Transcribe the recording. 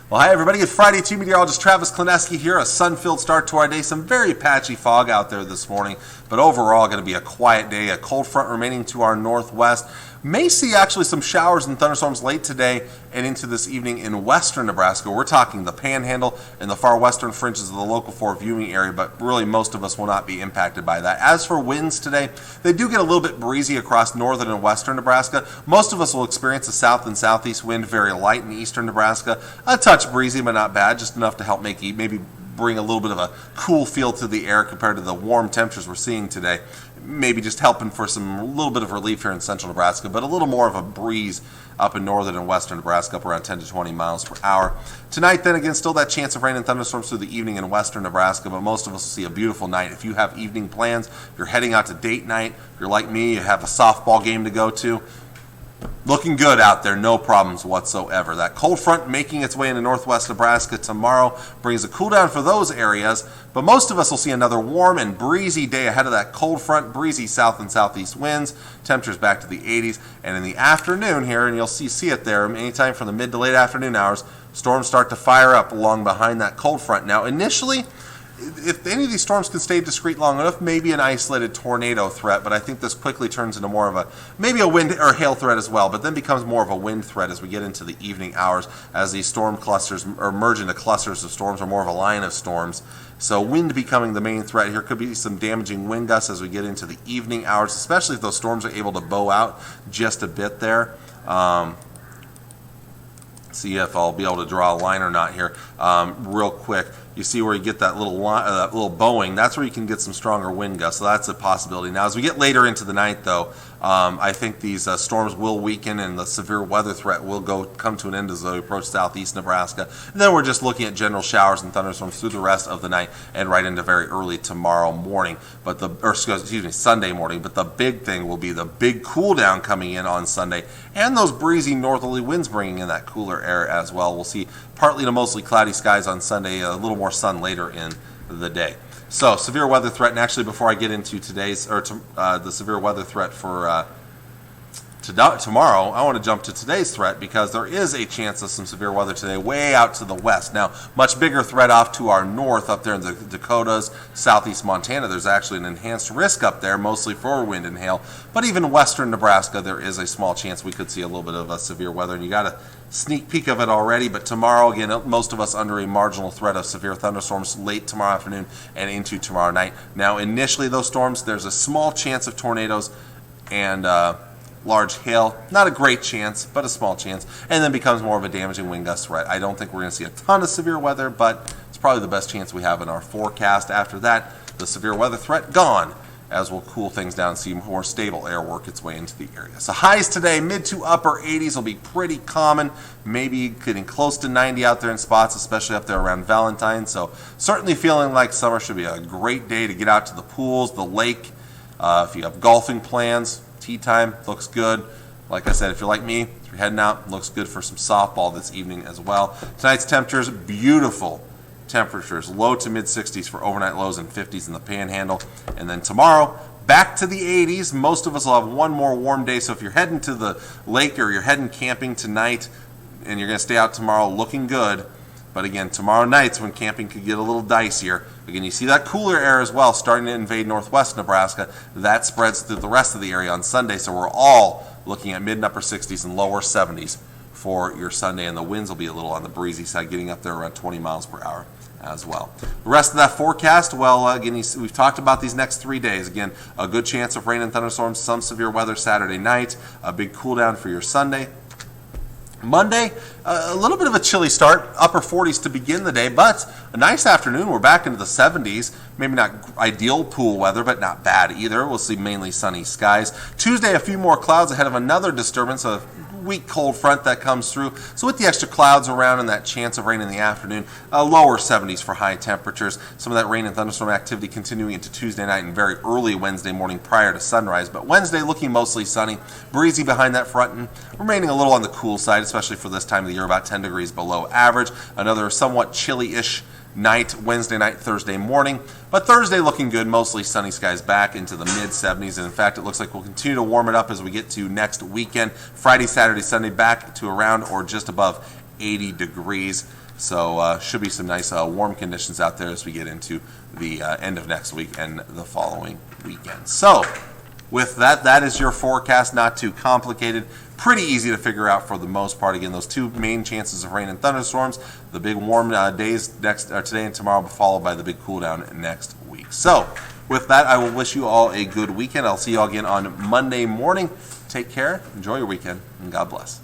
Well, hi everybody. It's Friday 2 meteorologist Travis Klineski here. A sun-filled start to our day. Some very patchy fog out there this morning, but overall going to be a quiet day. A cold front remaining to our northwest. May see actually some showers and thunderstorms late today and into this evening in western Nebraska. We're talking the Panhandle and the far western fringes of the Local 4 viewing area, but really most of us will not be impacted by that. As for winds today, they do get a little bit breezy across northern and western Nebraska. Most of us will experience a south and southeast wind, very light in eastern Nebraska. A touch breezy, but not bad, just enough to help maybe bring a little bit of a cool feel to the air compared to the warm temperatures we're seeing today. Maybe just helping for a little bit of relief here in central Nebraska, but a little more of a breeze up in northern and western Nebraska, up around 10 to 20 miles per hour. Tonight, then again, still that chance of rain and thunderstorms through the evening in western Nebraska, but most of us will see a beautiful night. If you have evening plans, if you're heading out to date night, if you're like me, you have a softball game to go to, looking good out there, no problems whatsoever. That cold front making its way into northwest Nebraska tomorrow brings a cool down for those areas, but most of us will see another warm and breezy day ahead of that cold front, breezy south and southeast winds, temperatures back to the 80s, and in the afternoon here, and you'll see it there, anytime from the mid to late afternoon hours, storms start to fire up along behind that cold front. Now, initially, if any of these storms can stay discrete long enough, maybe an isolated tornado threat, but I think this quickly turns into more of maybe a wind or hail threat as well, but then becomes more of a wind threat as we get into the evening hours, as these storm clusters or merge into clusters of storms or more of a line of storms. So wind becoming the main threat here. Could be some damaging wind gusts as we get into the evening hours, especially if those storms are able to bow out just a bit there. See if I'll be able to draw a line or not here real quick. You see where you get that little bowing. That's where you can get some stronger wind gusts. So that's a possibility. Now, as we get later into the night, though, I think these storms will weaken and the severe weather threat will come to an end as they approach southeast Nebraska. And then we're just looking at general showers and thunderstorms through the rest of the night and right into very early tomorrow morning. Sunday morning. But the big thing will be the big cool down coming in on Sunday, and those breezy northerly winds bringing in that cooler air as well. We'll see partly to mostly cloudy skies on Sunday, a little more sun later in the day. So, severe weather threat, and actually before I get into the severe weather threat for tomorrow, I want to jump to today's threat because there is a chance of some severe weather today way out to the west. Now, much bigger threat off to our north up there in the Dakotas, southeast Montana. There's actually an enhanced risk up there, mostly for wind and hail. But even western Nebraska, there is a small chance we could see a little bit of a severe weather, and you got a sneak peek of it already. But tomorrow, again, most of us under a marginal threat of severe thunderstorms late tomorrow afternoon and into tomorrow night. Now, initially, those storms, there's a small chance of tornadoes and large hail. Not a great chance, but a small chance, and then becomes more of a damaging wind gust threat. I don't think we're going to see a ton of severe weather, but it's probably the best chance we have in our forecast. After that, the severe weather threat gone, as we'll cool things down and see more stable air work its way into the area. So highs today, mid to upper 80s will be pretty common, maybe getting close to 90 out there in spots, especially up there around Valentine's. So certainly feeling like summer should be a great day to get out to the pools, the lake. If you have golfing plans, tea time looks good. Like I said, if you're like me, if you're heading out, looks good for some softball this evening as well. Tonight's temperatures, beautiful temperatures, low to mid 60s for overnight lows and 50s in the Panhandle. And then tomorrow, back to the 80s. Most of us will have one more warm day. So if you're heading to the lake or you're heading camping tonight and you're going to stay out tomorrow, looking good. But again, tomorrow night's when camping could get a little dicier. Again, you see that cooler air as well starting to invade northwest Nebraska. That spreads through the rest of the area on Sunday. So we're all looking at mid and upper 60s and lower 70s for your Sunday. And the winds will be a little on the breezy side, getting up there around 20 miles per hour as well. The rest of that forecast, well, again, we've talked about these next 3 days. Again, a good chance of rain and thunderstorms, some severe weather Saturday night, a big cool down for your Sunday. Monday, a little bit of a chilly start, upper 40s to begin the day, but a nice afternoon. We're back into the 70s. Maybe not ideal pool weather, but not bad either. We'll see mainly sunny skies. Tuesday, a few more clouds ahead of another disturbance, a weak cold front that comes through. So with the extra clouds around and that chance of rain in the afternoon, lower 70s for high temperatures. Some of that rain and thunderstorm activity continuing into Tuesday night and very early Wednesday morning prior to sunrise. But Wednesday looking mostly sunny, breezy behind that front and remaining a little on the cool side, especially for this time of the year, about 10 degrees below average. Another somewhat chilly-ish night, Wednesday night, Thursday morning. But Thursday looking good, mostly sunny skies back into the mid-70s. And in fact, it looks like we'll continue to warm it up as we get to next weekend. Friday, Saturday, Sunday back to around or just above 80 degrees. So should be some nice warm conditions out there as we get into the end of next week and the following weekend. So with that, that is your forecast. Not too complicated. Pretty easy to figure out for the most part. Again, those two main chances of rain and thunderstorms. The big warm days today and tomorrow, followed by the big cool down next week. So with that, I will wish you all a good weekend. I'll see you all again on Monday morning. Take care. Enjoy your weekend, and God bless.